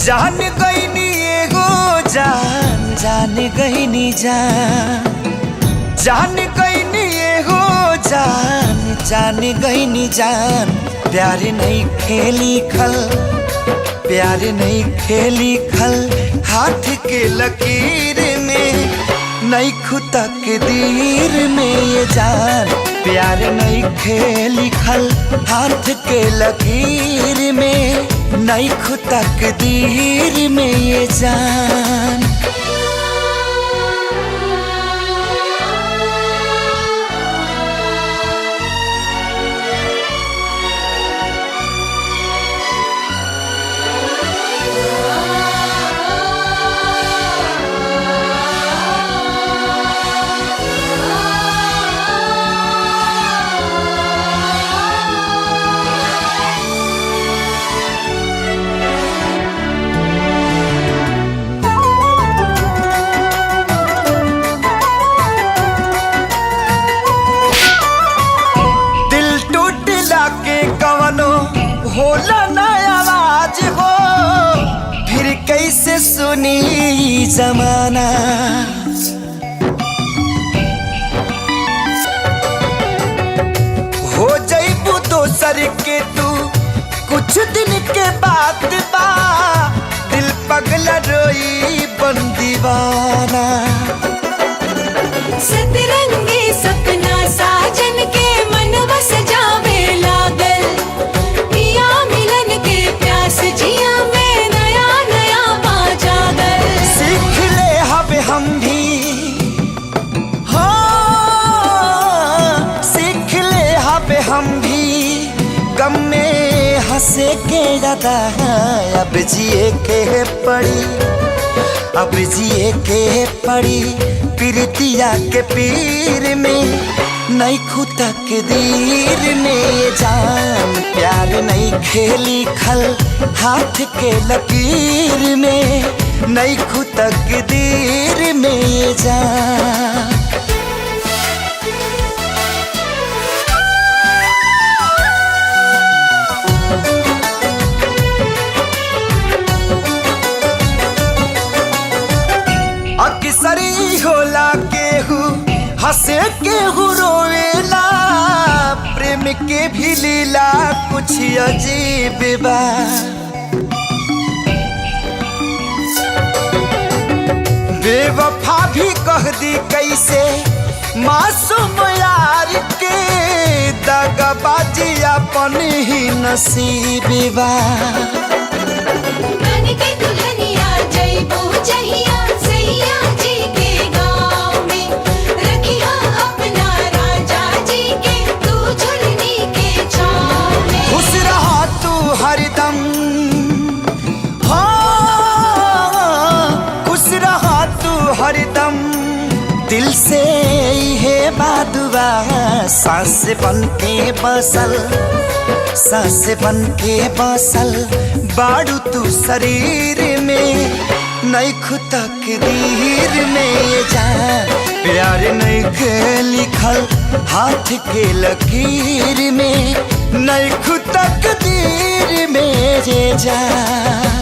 जान गईनी एगो जान जान गईनी जान जान गईनी एगो जान जान गईनी जान। प्यार नहीं खेली खल प्यार नहीं खेली खल हाथ के लकीर में नहीं खुदा के दीर में ये जान। प्यार नहीं खेली खल हाथ के लकीर में नहीं खुदा के दीर में ये जान। होला ना आवाज हो फिर कैसे सुनी जमाना। हो जाइबू दोसर के तू कुछ दिन के बाद बा दिल पगला रोई बन दीवाना। सतरंगी सपना साजन के मनवा सजावे लागल जिया में नया नया बाजागर। सीख ले हबे हम भी हो सीख ले हबे हम भी गम में हंसे के ज्यादा अब जिए के पड़ी अब जिए के पड़ी प्रीतिया के पीर में नहीं खुदा के दीर में ये जान। प्यार नहीं खेली खल हाथ के लकीर में नहीं खुदा के दीर में ये जान। अक्सर ही होला केहू हंसे केहू रोवेला प्रेम के भी लीला कुछ अजीब बा। बेवफा भी कह दी कैसे मासूम यार के दगाबाजी अपन ही नसीब बा। हरदम खुश रहा तू हरदम दिल से है बादुआ। सांस बन के बसल सांस बन के बसल बाड़ू तू शरीर में नहीं खुदा के दीर में ये जान। प्यार नहीं के लिखल हाथ के लकीर में नहीं खुदा के दीर में ये जान।